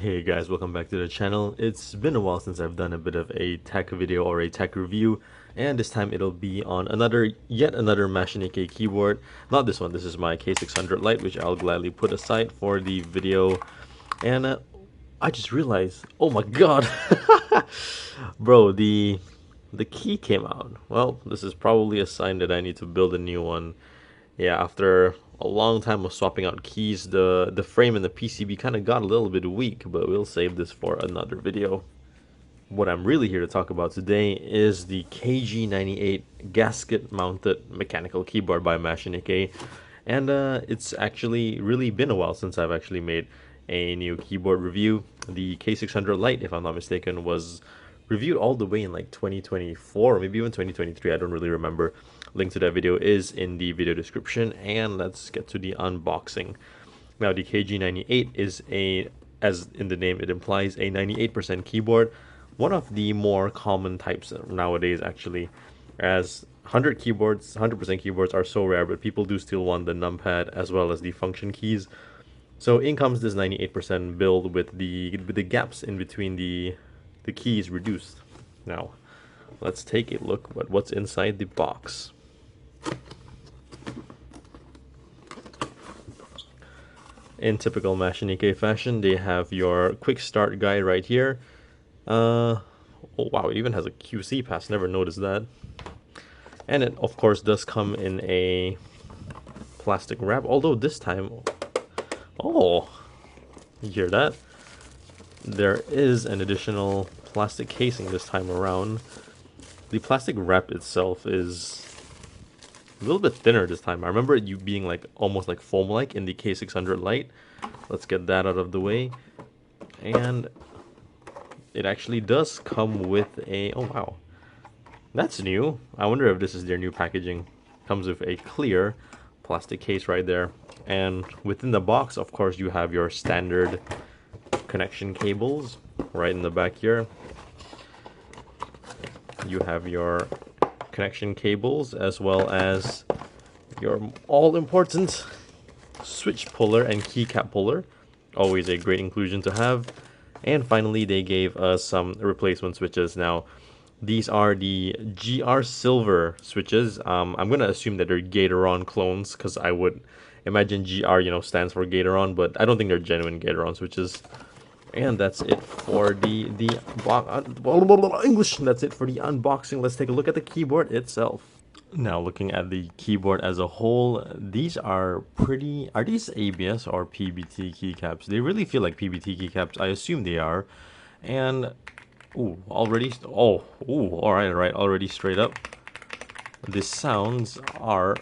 Hey guys, welcome back to the channel. It's been a while since I've done a bit of a tech video or a tech review, and this time it'll be on yet another Machenike keyboard. Not this one, this is my K600 Lite, which I'll gladly put aside for the video. And I just realized, oh my god, bro, the key came out. Well, this is probably a sign that I need to build a new one. Yeah, after a long time of swapping out keys, the frame and the PCB kind of got a little bit weak, but we'll save this for another video. What I'm really here to talk about today is the Kg98 gasket-mounted mechanical keyboard by Machenike, and it's actually really been a while since I've actually made a new keyboard review. The K600 Lite, if I'm not mistaken, was reviewed all the way in like 2024 or maybe even 2023. I don't really remember. Link to that video is in the video description, and let's get to the unboxing. Now, the Kg98 is as in the name it implies, a 98% keyboard, one of the more common types nowadays actually, as 100% keyboards are so rare, but people do still want the numpad as well as the function keys. So in comes this 98% build with the gaps in between the keys reduced. Now, let's take a look at what's inside the box. In typical Machenike fashion, they have your quick start guide right here. Oh wow, it even has a QC pass, never noticed that. And it of course does come in a plastic wrap, although this time, oh, you hear that? There is an additional plastic casing this time around. The plastic wrap itself is a little bit thinner this time. I remember it being like almost like foam-like in the K600 Lite. Let's get that out of the way. And it actually does come with a, oh wow, that's new. I wonder if this is their new packaging. Comes with a clear plastic case right there. And within the box, of course, you have your standard connection cables right in the back here. You have your connection cables as well as your all-important switch puller and keycap puller. Always a great inclusion to have. And finally, they gave us some replacement switches. Now, these are the GR Silver switches. I'm going to assume that they're Gatoron clones because I would imagine GR, stands for Gatoron, but I don't think they're genuine Gatoron switches. And that's it for the English. That's it for the unboxing. Let's take a look at the keyboard itself. Now, looking at the keyboard as a whole, these are pretty. Are these ABS or PBT keycaps? They really feel like PBT keycaps. I assume they are. And ooh, already. Oh, ooh. All right. Already straight up. The sounds are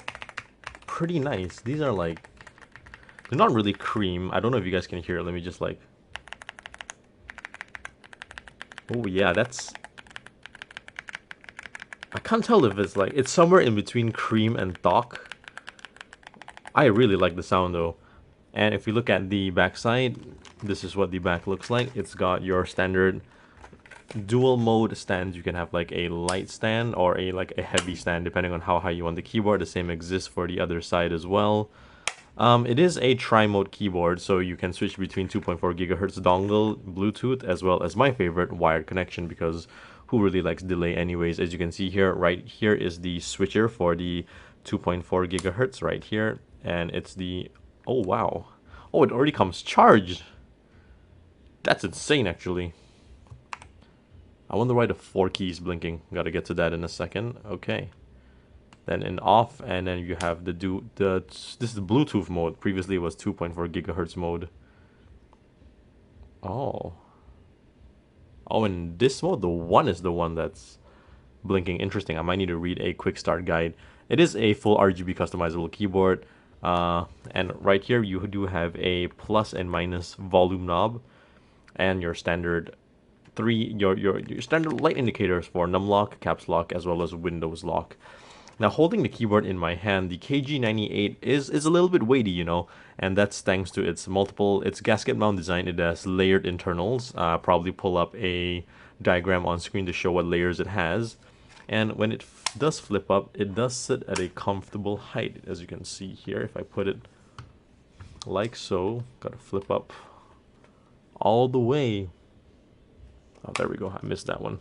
pretty nice. These are like, they're not really cream. I don't know if you guys can hear it. Let me just like. Oh yeah, that's. I can't tell if it's like, it's somewhere in between cream and talc. I really like the sound though. And if you look at the back side, this is what the back looks like. It's got your standard dual mode stands. You can have like a light stand or like a heavy stand depending on how high you want the keyboard. The same exists for the other side as well. It is a tri-mode keyboard, so you can switch between 2.4 gigahertz dongle, Bluetooth, as well as my favorite, wired connection, because who really likes delay anyways? As you can see here, right here is the switcher for the 2.4 gigahertz right here, and it's the, oh wow, oh, it already comes charged. That's insane, actually. I wonder why the 4 keys blinking. Gotta get to that in a second. Okay. Then in off, and then you have this is the Bluetooth mode. Previously it was 2.4 gigahertz mode. Oh, in this mode, the 1 is the one that's blinking. Interesting. I might need to read a quick start guide. It is a full RGB customizable keyboard, and right here you do have a plus and minus volume knob, and your standard your standard light indicators for num lock, caps lock, as well as Windows lock. Now, holding the keyboard in my hand, the Kg98 is a little bit weighty, and that's thanks to its gasket mount design. It has layered internals. Probably pull up a diagram on screen to show what layers it has. And when it does flip up, it does sit at a comfortable height, as you can see here. If I put it like so, gotta flip up all the way. Oh, there we go. I missed that one.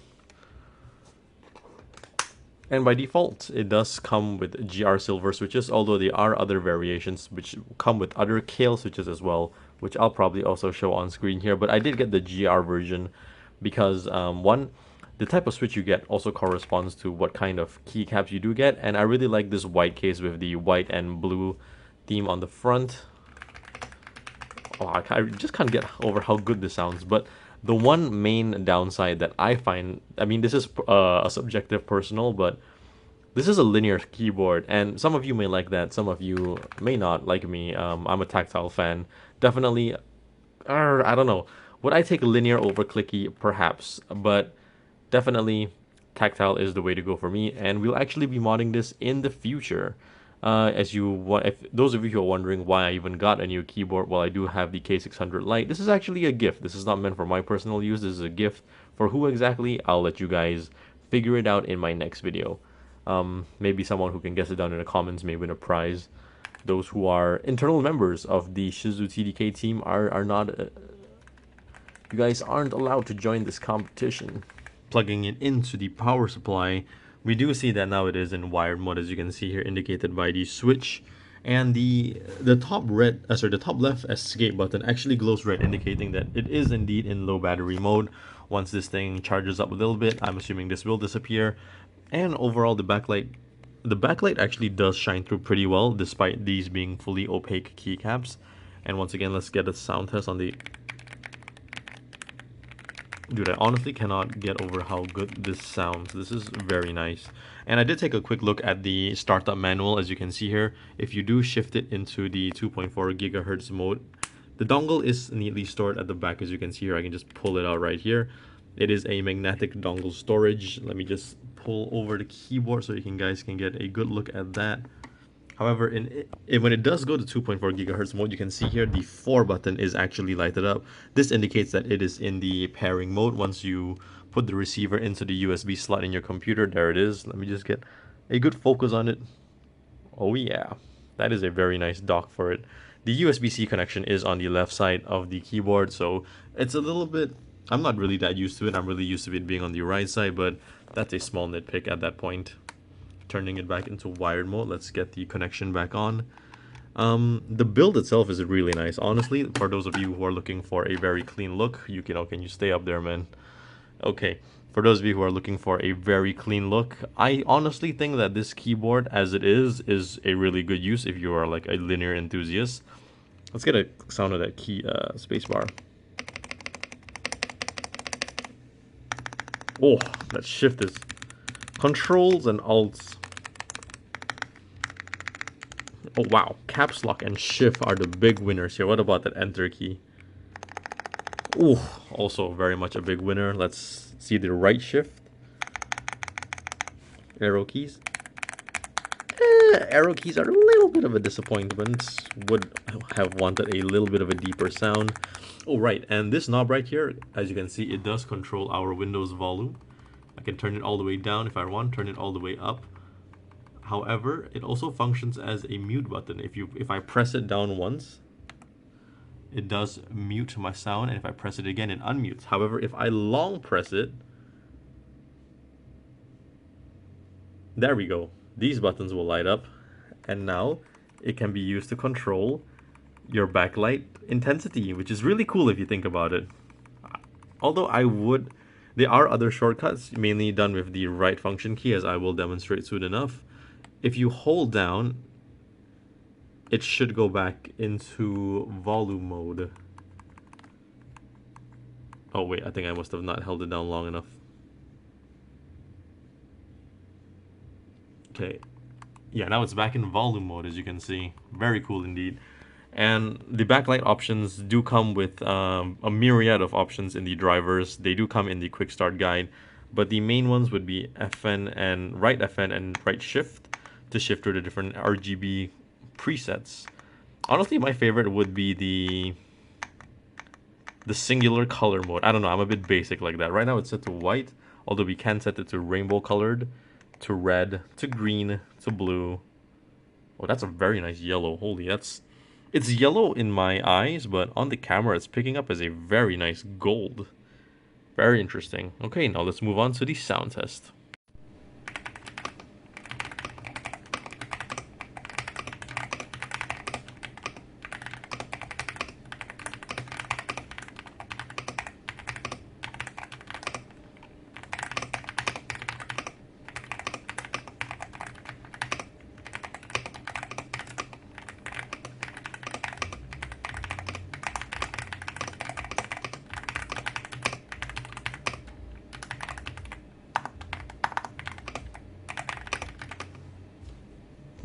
And by default, it does come with GR silver switches, although there are other variations which come with other Kale switches as well, which I'll probably also show on screen here. But I did get the GR version because, one, the type of switch you get also corresponds to what kind of keycaps you do get, and I really like this white case with the white and blue theme on the front. Oh, I just can't get over how good this sounds. But the one main downside that I find, I mean, this is a subjective personal, but this is a linear keyboard, and some of you may like that, some of you may not like me. I'm a tactile fan. Definitely, I don't know. Would I take linear over clicky? Perhaps, but definitely tactile is the way to go for me, and we'll actually be modding this in the future. If those of you who are wondering why I even got a new keyboard, well, I do have the K600 Lite. This is actually a gift. This is not meant for my personal use. This is a gift for who exactly? I'll let you guys figure it out in my next video. Maybe someone who can guess it down in the comments may win a prize. Those who are internal members of the Shizu TDK team are not. You guys aren't allowed to join this competition. Plugging it into the power supply, we do see that now it is in wired mode, as you can see here, indicated by the switch. And the top the top left escape button actually glows red, indicating that it is indeed in low battery mode. Once this thing charges up a little bit, I'm assuming this will disappear. And overall, the backlight actually does shine through pretty well, despite these being fully opaque keycaps. And once again, let's get a sound test on the... Dude, I honestly cannot get over how good this sounds. This is very nice. And I did take a quick look at the startup manual, as you can see here. If you do shift it into the 2.4 gigahertz mode, the dongle is neatly stored at the back, as you can see here. I can just pull it out right here. It is a magnetic dongle storage. Let me just pull over the keyboard so guys can get a good look at that. However, when it does go to 2.4 gigahertz mode, you can see here the 4 button is actually lighted up. This indicates that it is in the pairing mode. Once you put the receiver into the USB slot in your computer, there it is. Let me just get a good focus on it. Oh yeah, that is a very nice dock for it. The USB-C connection is on the left side of the keyboard, so it's a little bit... I'm not really that used to it. I'm really used to it being on the right side, but that's a small nitpick at that point. Turning it back into wired mode, let's get the connection back on. The build itself is really nice, honestly. For those of you who are looking for a very clean look, can you stay up there, man? Okay, for those of you who are looking for a very clean look, I honestly think that this keyboard, as it is a really good use if you are like a linear enthusiast. Let's get a sound of that key spacebar. Oh, that shift is controls and alts. Oh wow, caps lock and shift are the big winners here. What about that enter key? Ooh, also very much a big winner. Let's see the right shift. Arrow keys. Arrow keys are a little bit of a disappointment. Would have wanted a little bit of a deeper sound. Oh right, and this knob right here, as you can see, it does control our Windows volume. I can turn it all the way down if I want, turn it all the way up. However, it also functions as a mute button. If I press it down once, it does mute my sound, and if I press it again, it unmutes. However, if I long press it, there we go. These buttons will light up, and now it can be used to control your backlight intensity, which is really cool if you think about it. Although there are other shortcuts, mainly done with the right function key, as I will demonstrate soon enough. If you hold down, it should go back into volume mode. Oh wait, I think I must have not held it down long enough. Okay, yeah, now it's back in volume mode, as you can see. Very cool indeed. And the backlight options do come with a myriad of options in the drivers. They do come in the quick start guide, but the main ones would be FN and right shift to shift through the different RGB presets. Honestly, my favorite would be the singular color mode. I don't know, I'm a bit basic like that. Right now it's set to white, although we can set it to rainbow colored, to red, to green, to blue. Oh, that's a very nice yellow. Holy, that's It's yellow in my eyes, but on the camera it's picking up as a very nice gold. Very interesting. Okay, now let's move on to the sound test.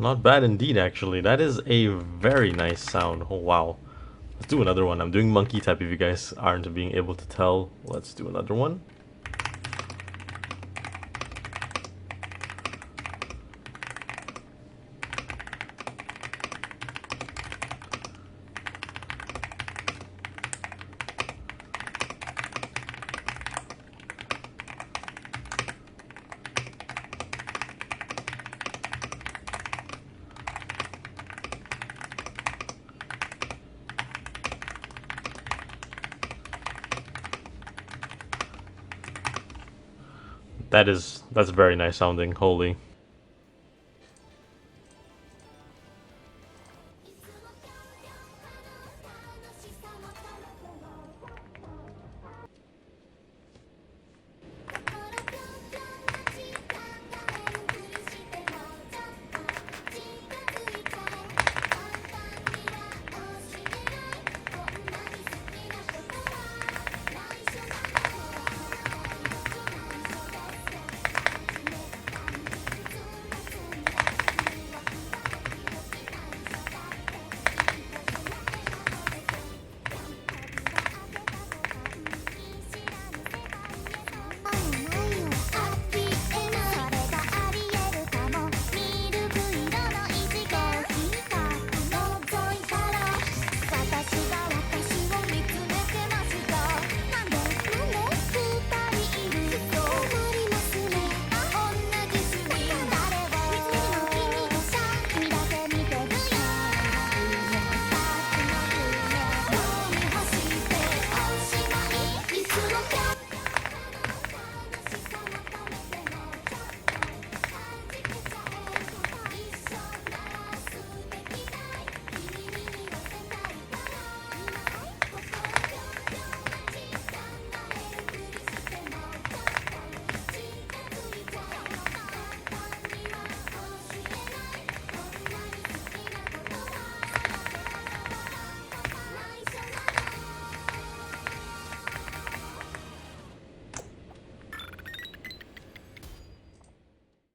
Not bad indeed, actually. That is a very nice sound. Oh, wow. Let's do another one. I'm doing monkey type if you guys aren't being able to tell. Let's do another one. That's very nice sounding. Holy.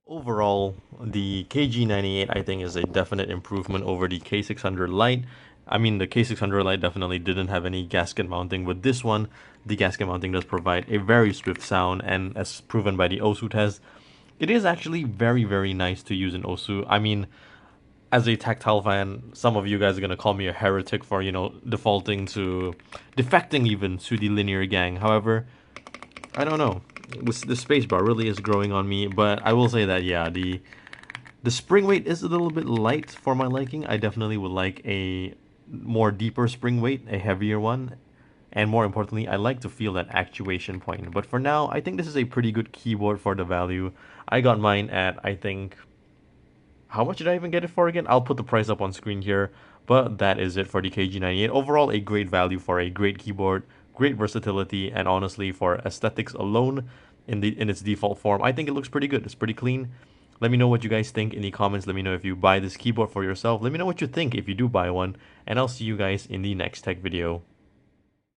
Overall, the Kg98 I think is a definite improvement over the K600 Lite. I mean, the K600 Lite definitely didn't have any gasket mounting. With this one, the gasket mounting does provide a very swift sound, and as proven by the OSU test, it is actually very, very nice to use in OSU. I mean, as a tactile fan, some of you guys are gonna call me a heretic for, defecting even to the linear gang. However, I don't know. The spacebar really is growing on me, but I will say that yeah, the spring weight is a little bit light for my liking. I definitely would like a more deeper spring weight, a heavier one, and more importantly, I like to feel that actuation point. But for now, I think this is a pretty good keyboard for the value. I got mine at, I think, how much did I even get it for again? I'll put the price up on screen here, but that is it for the Kg98. Overall, a great value for a great keyboard, great versatility, and honestly, for aesthetics alone, in its default form, I think it looks pretty good. It's pretty clean. Let me know what you guys think in the comments. Let me know if you buy this keyboard for yourself. Let me know what you think if you do buy one, and I'll see you guys in the next tech video.